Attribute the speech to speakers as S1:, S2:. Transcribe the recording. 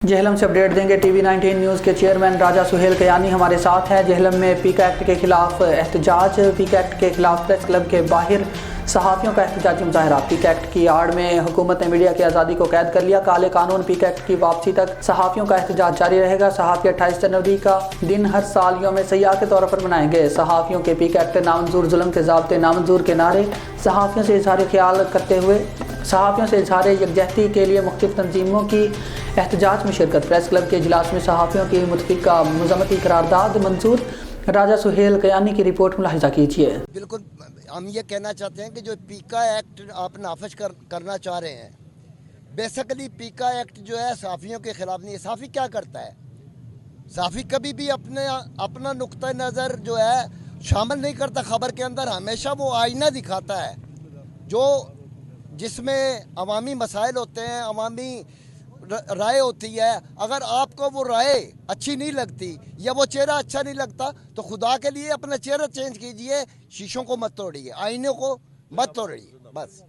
S1: जहलम से अपडेट देंगे TV 19 news के चेयरमैन राजा सुहेल कयानी हमारे साथ हैं। जहलम में पीका एक्ट के खिलाफ एहतजाज, पीका एक्ट के खिलाफ प्रेस क्लब के बाहर सहाफ़ियों का एहतजाजी मुजाहरा। पीका एक्ट की आड़ में हुकूमत ने मीडिया की आज़ादी को कैद कर लिया। काले कानून पीका एक्ट की वापसी तक सहाफ़ियों का एहतजाज जारी रहेगा। सहाफ़ी 28 जनवरी का दिन हर साल यौम सयाह के तौर पर मनाएंगे। सहाफ़ियों के पीका एक्ट नामंजूर, जुल्म के ज़ाब्ते नामंजूर के नारे सहाफ़ियों से इजहार ख्याल करते हुए सहाफ़ियों से इजहार यकजहती के लिए मुख्तलिफ तंजीमों की एहतजाज में शिरकत। प्रेस क्लब के इजलास में सहाफ़ियों की मुतफ़िका मज़म्मती करारदाद मंजूर। राजा सुहेल कयानी की रिपोर्ट मुलाहिज़ा कीजिए।
S2: बिल्कुल, हम ये कहना चाहते हैं कि जो पीका एक्ट आप नाफज करना चाह रहे हैं, बेसिकली पीका एक्ट जो है सहाफ़ियों के ख़िलाफ़ नहीं है। सहाफ़ी क्या करता है? सहाफ़ी कभी भी अपना नुक्ता नज़र जो है शामिल नहीं करता ख़बर के अंदर। हमेशा वो आईना दिखाता है जो जिसमें अवामी मसाइल होते हैं, अवामी राय होती है। अगर आपको वो राय अच्छी नहीं लगती या वो चेहरा अच्छा नहीं लगता तो खुदा के लिए अपना चेहरा चेंज कीजिए, शीशों को मत तोड़िए, आईने को मत तोड़िए, बस।